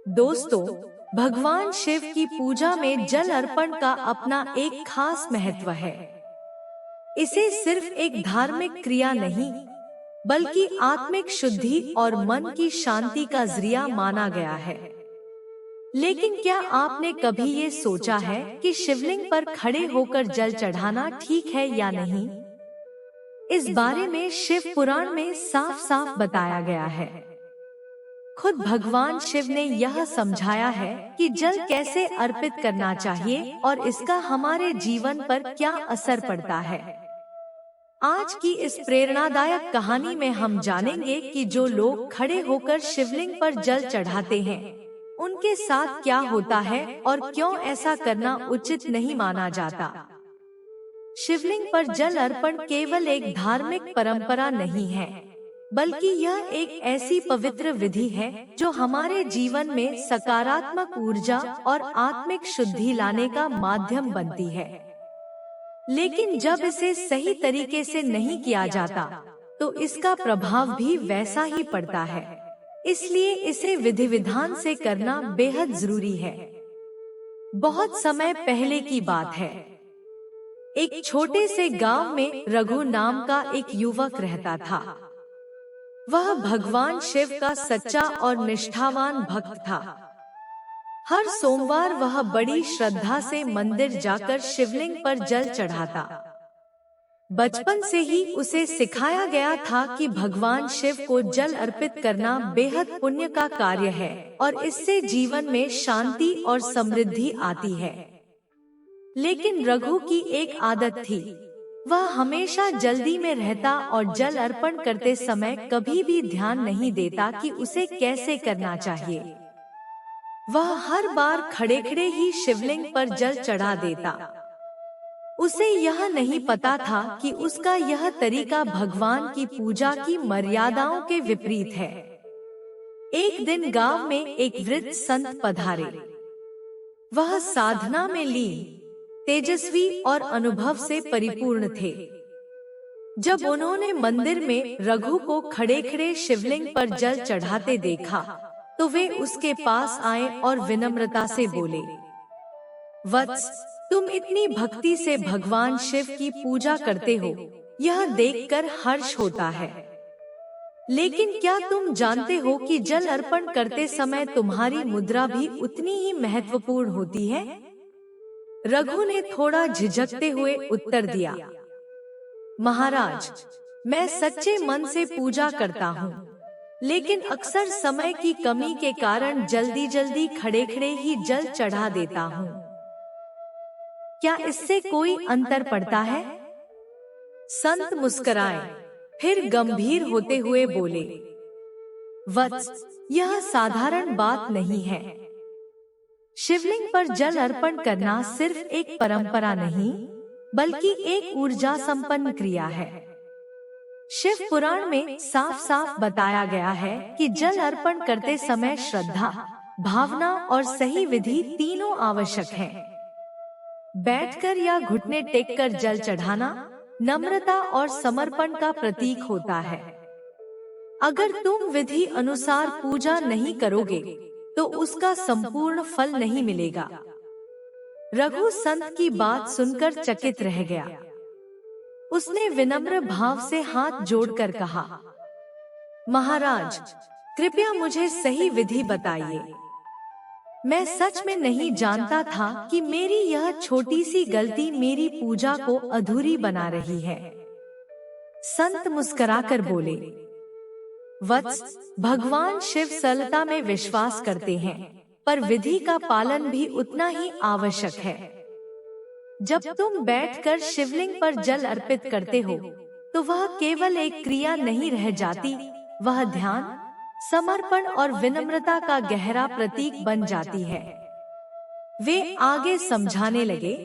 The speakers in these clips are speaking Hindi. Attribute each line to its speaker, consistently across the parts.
Speaker 1: दोस्तों, भगवान शिव की पूजा में जल अर्पण का अपना एक खास महत्व है। इसे सिर्फ एक धार्मिक क्रिया नहीं, बल्कि आत्मिक शुद्धि और मन की शांति का जरिया माना गया है। लेकिन क्या आपने कभी ये सोचा है कि शिवलिंग पर खड़े होकर जल चढ़ाना ठीक है या नहीं? इस बारे में शिव पुराण में साफ साफ बताया गया है। खुद भगवान शिव ने यह समझाया है कि जल कैसे अर्पित करना चाहिए और इसका हमारे जीवन पर क्या असर पड़ता है। आज की इस प्रेरणादायक कहानी में हम जानेंगे कि जो लोग खड़े होकर शिवलिंग पर जल चढ़ाते हैं, उनके साथ क्या होता है और क्यों ऐसा करना उचित नहीं माना जाता। शिवलिंग पर जल अर्पण केवल एक धार्मिक परंपरा नहीं है, बल्कि यह एक ऐसी पवित्र विधि है जो हमारे जीवन में सकारात्मक ऊर्जा और आत्मिक शुद्धि लाने का माध्यम बनती है। लेकिन जब इसे सही तरीके से नहीं किया जाता, तो इसका प्रभाव भी वैसा ही पड़ता है। इसलिए इसे विधि विधान से करना बेहद जरूरी है। बहुत समय पहले की बात है। एक छोटे से गांव में रघु नाम का एक युवक रहता था। वह भगवान शिव का सच्चा और निष्ठावान भक्त था। हर सोमवार वह बड़ी श्रद्धा से मंदिर जाकर शिवलिंग पर जल चढ़ाता। बचपन से ही उसे सिखाया गया था कि भगवान शिव को जल अर्पित करना बेहद पुण्य का कार्य है और इससे जीवन में शांति और समृद्धि आती है। लेकिन रघु की एक आदत थी। वह हमेशा जल्दी में रहता और जल अर्पण करते समय कभी भी ध्यान नहीं देता कि उसे कैसे करना चाहिए। वह हर बार खड़े खड़े ही शिवलिंग पर जल चढ़ा देता। उसे यह नहीं पता था कि उसका यह तरीका भगवान की पूजा की मर्यादाओं के विपरीत है। एक दिन गांव में एक वृद्ध संत पधारे। वह साधना में लीन, तेजस्वी और अनुभव से परिपूर्ण थे। जब उन्होंने मंदिर में रघु को खड़े खड़े शिवलिंग पर जल चढ़ाते देखा, तो वे उसके पास आए और विनम्रता से बोले, वत्स, तुम इतनी भक्ति से भगवान शिव की पूजा करते हो, यह देखकर हर्ष होता है। लेकिन क्या तुम जानते हो कि जल अर्पण करते समय तुम्हारी मुद्रा भी उतनी ही महत्वपूर्ण होती है? रघु ने थोड़ा झिझकते हुए उत्तर दिया, महाराज, मैं सच्चे मन से पूजा करता हूँ, लेकिन अक्सर समय की कमी के कारण जल्दी जल्दी खड़े खड़े ही जल चढ़ा देता हूँ। क्या इससे कोई अंतर पड़ता है? संत मुस्कुराए, फिर गंभीर होते हुए बोले, वत्स, यह साधारण बात नहीं है। शिवलिंग पर जल अर्पण करना सिर्फ एक परंपरा नहीं, बल्कि एक ऊर्जा संपन्न क्रिया है। शिव पुराण में साफ साफ बताया गया है कि जल अर्पण करते समय श्रद्धा, भावना और सही विधि तीनों आवश्यक हैं। बैठकर या घुटने टेककर जल चढ़ाना नम्रता और समर्पण का प्रतीक होता है। अगर तुम विधि अनुसार पूजा नहीं करोगे, तो उसका संपूर्ण फल नहीं मिलेगा। रघु संत की बात सुनकर चकित रह गया। उसने विनम्र भाव से हाथ जोड़कर कहा, महाराज, कृपया मुझे सही विधि बताइए। मैं सच में नहीं जानता था कि मेरी यह छोटी सी गलती मेरी पूजा को अधूरी बना रही है। संत मुस्कुराकर बोले, वत्स, भगवान शिव सरलता में विश्वास करते हैं, पर विधि का पालन भी उतना ही आवश्यक है। जब तुम बैठकर शिवलिंग पर जल अर्पित करते हो, तो वह केवल एक क्रिया नहीं रह जाती, वह ध्यान, समर्पण और विनम्रता का गहरा प्रतीक बन जाती है। वे आगे समझाने लगे,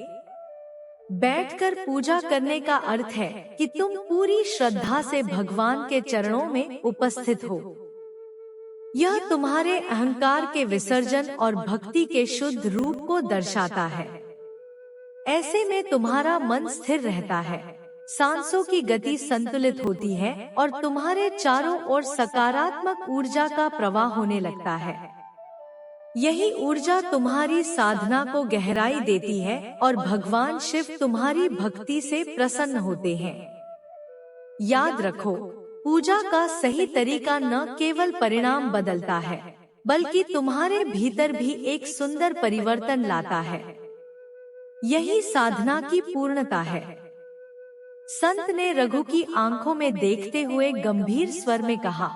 Speaker 1: बैठकर पूजा करने का अर्थ है कि तुम पूरी श्रद्धा से भगवान के चरणों में उपस्थित हो। यह तुम्हारे अहंकार के विसर्जन और भक्ति के शुद्ध रूप को दर्शाता है। ऐसे में तुम्हारा मन स्थिर रहता है, सांसों की गति संतुलित होती है और तुम्हारे चारों ओर सकारात्मक ऊर्जा का प्रवाह होने लगता है। यही ऊर्जा तुम्हारी साधना को गहराई देती है और भगवान शिव तुम्हारी भक्ति से प्रसन्न होते हैं। याद रखो, पूजा का सही तरीका न केवल परिणाम बदलता है, बल्कि तुम्हारे भीतर भी एक सुंदर परिवर्तन लाता है। यही साधना की पूर्णता है। संत ने रघु की आंखों में देखते हुए गंभीर स्वर में कहा,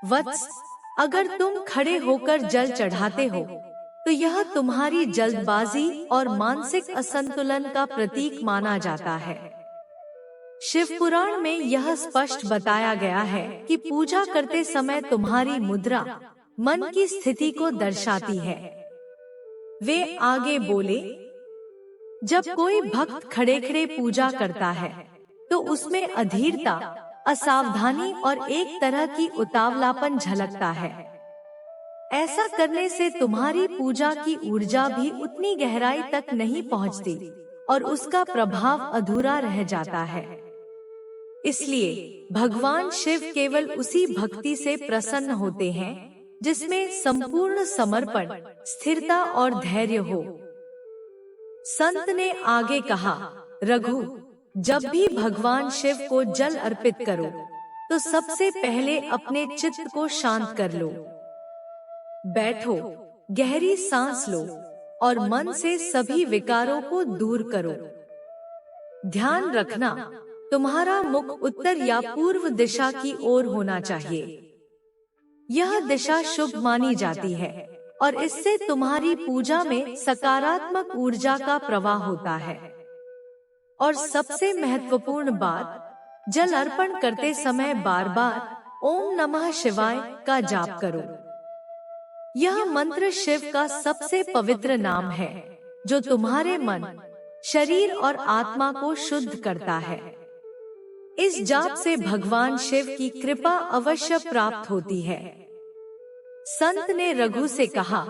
Speaker 1: वत्स, अगर तुम खड़े होकर जल चढ़ाते हो तो यह तुम्हारी जल्दबाजी और मानसिक असंतुलन का प्रतीक माना जाता है। शिव पुराण में यह स्पष्ट बताया गया है कि पूजा करते समय तुम्हारी मुद्रा मन की स्थिति को दर्शाती है। वे आगे बोले, जब कोई भक्त खड़े खड़े पूजा करता है तो उसमें अधीरता, असावधानी और एक तरह की उतावलापन झलकता है। ऐसा करने से तुम्हारी पूजा की ऊर्जा भी उतनी गहराई तक नहीं पहुंचती और उसका प्रभाव अधूरा रह जाता है। इसलिए भगवान शिव केवल उसी भक्ति से प्रसन्न होते हैं जिसमें संपूर्ण समर्पण, स्थिरता और धैर्य हो। संत ने आगे कहा, रघु, जब भी भगवान शिव को जल अर्पित करो तो सबसे पहले अपने चित्त को शांत कर लो। बैठो, गहरी सांस लो और मन से सभी विकारों को दूर करो। ध्यान रखना, तुम्हारा मुख उत्तर या पूर्व दिशा की ओर होना चाहिए। यह दिशा शुभ मानी जाती है और इससे तुम्हारी पूजा में सकारात्मक ऊर्जा का प्रवाह होता है। और सबसे महत्वपूर्ण बात, जल अर्पण करते समय बार बार ओम नमः शिवाय का जाप करो। यह मंत्र शिव का सबसे पवित्र नाम है जो तुम्हारे मन, शरीर और आत्मा को शुद्ध करता है। इस जाप से भगवान शिव की कृपा अवश्य प्राप्त होती है। संत ने रघु से कहा,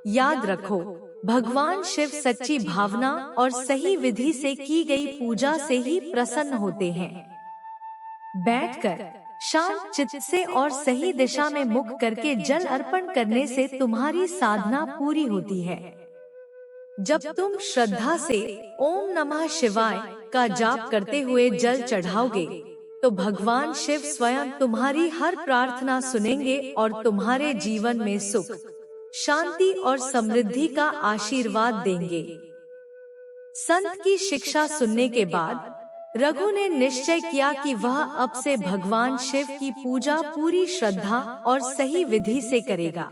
Speaker 1: याद रखो, भगवान शिव सच्ची भावना और सही विधि से की गई पूजा से ही प्रसन्न होते हैं। बैठकर शांत चित्त से और सही दिशा में मुख करके जल अर्पण करने से तुम्हारी साधना पूरी होती है। जब तुम श्रद्धा से ओम नमः शिवाय का जाप करते हुए जल चढ़ाओगे तो भगवान शिव स्वयं तुम्हारी हर प्रार्थना सुनेंगे और तुम्हारे जीवन में सुख, शांति और समृद्धि का आशीर्वाद देंगे। संत की शिक्षा सुनने के बाद रघु ने निश्चय किया कि वह अब से भगवान शिव की पूजा पूरी श्रद्धा और सही विधि से करेगा।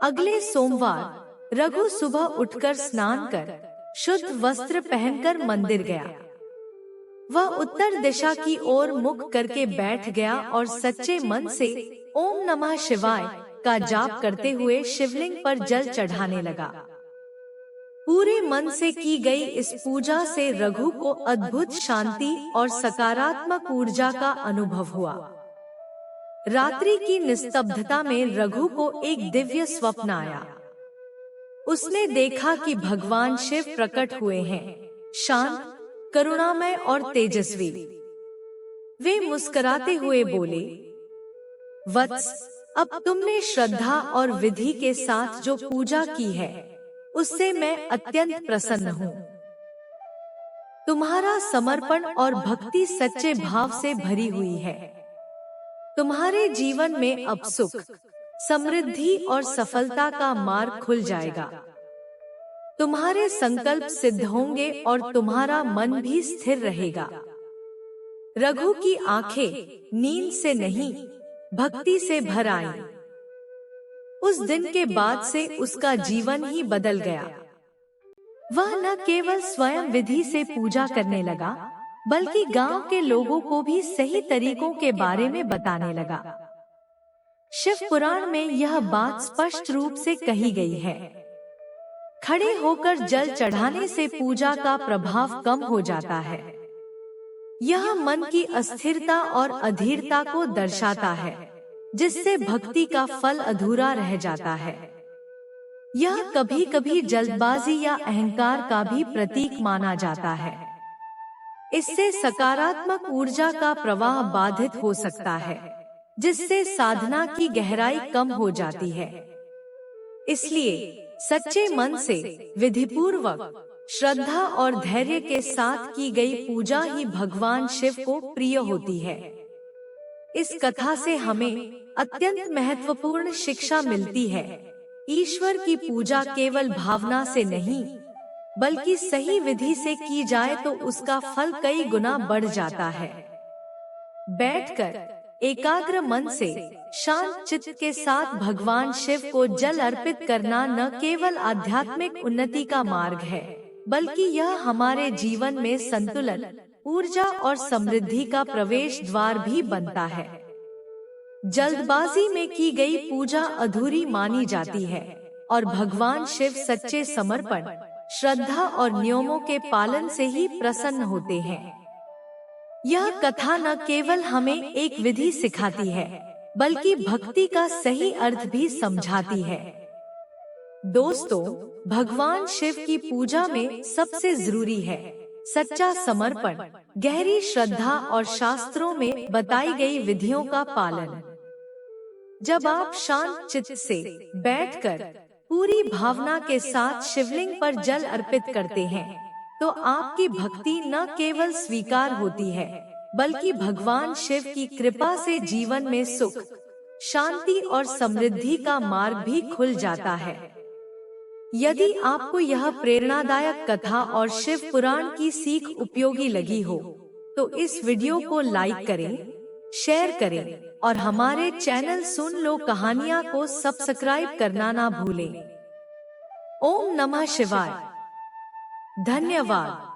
Speaker 1: अगले सोमवार रघु सुबह उठकर स्नान कर शुद्ध वस्त्र पहनकर मंदिर गया। वह उत्तर दिशा की ओर मुख करके बैठ गया और सच्चे मन से ओम नमः शिवाय का जाप करते हुए शिवलिंग पर जल चढ़ाने लगा। पूरे मन से की गई इस पूजा से रघु को अद्भुत शांति और सकारात्मक ऊर्जा का अनुभव हुआ। रात्रि की निस्तब्धता में रघु को एक दिव्य स्वप्न आया। उसने देखा कि भगवान शिव प्रकट हुए हैं, शांत, करुणामय और तेजस्वी। वे मुस्कुराते हुए बोले, वत्स, अब तुमने श्रद्धा और विधि के साथ जो पूजा की है उससे मैं अत्यंत प्रसन्न हूँ। तुम्हारा समर्पण और भक्ति सच्चे भाव से भरी हुई है। तुम्हारे जीवन में अब सुख, समृद्धि और सफलता का मार्ग खुल जाएगा। तुम्हारे संकल्प सिद्ध होंगे और तुम्हारा मन भी स्थिर रहेगा। रघु की आंखें नींद से नहीं, भक्ति से भर आईं। उस दिन के बाद से उसका जीवन ही बदल गया। वह न केवल स्वयं विधि से पूजा करने लगा, बल्कि गांव के लोगों को भी सही तरीकों के बारे में बताने लगा। शिव पुराण में यह बात स्पष्ट रूप से कही गई है, खड़े होकर जल चढ़ाने से पूजा का प्रभाव कम हो जाता है। यह मन की अस्थिरता और अधीरता को दर्शाता है, जिससे भक्ति का फल अधूरा रह जाता है। यह कभी कभी जल्दबाजी या अहंकार का भी प्रतीक माना जाता है। इससे सकारात्मक ऊर्जा का प्रवाह बाधित हो सकता है, जिससे साधना की गहराई कम हो जाती है। इसलिए सच्चे मन से विधिपूर्वक श्रद्धा और धैर्य के साथ की गई पूजा ही भगवान शिव को प्रिय होती है। इस कथा से हमें अत्यंत महत्वपूर्ण शिक्षा मिलती है। ईश्वर की पूजा केवल भावना से नहीं, बल्कि सही विधि से की जाए तो उसका फल कई गुना बढ़ जाता है। बैठकर एकाग्र मन से शांत चित्त के साथ भगवान शिव को जल अर्पित करना न केवल आध्यात्मिक उन्नति का मार्ग है, बल्कि यह हमारे जीवन में संतुलन, ऊर्जा और समृद्धि का प्रवेश द्वार भी बनता है। जल्दबाजी में की गई पूजा अधूरी मानी जाती है और भगवान शिव सच्चे समर्पण, श्रद्धा और नियमों के पालन से ही प्रसन्न होते हैं। यह कथा न केवल हमें एक विधि सिखाती है, बल्कि भक्ति का सही अर्थ भी समझाती है। दोस्तों, भगवान शिव की पूजा में सबसे जरूरी है सच्चा समर्पण, गहरी श्रद्धा और शास्त्रों में बताई गई विधियों का पालन। जब आप शांत चित्त से बैठकर पूरी भावना के साथ शिवलिंग पर जल अर्पित करते हैं, तो आपकी भक्ति न केवल स्वीकार होती है, बल्कि भगवान शिव की कृपा से जीवन में सुख, शांति और समृद्धि का मार्ग भी खुल जाता है। यदि आपको यह प्रेरणादायक कथा और शिव पुराण की सीख उपयोगी लगी हो, तो इस वीडियो को लाइक करें, शेयर करें और हमारे चैनल सुन लो कहानियाँ को सब्सक्राइब करना ना भूलें। ओम नमः शिवाय। धन्यवाद।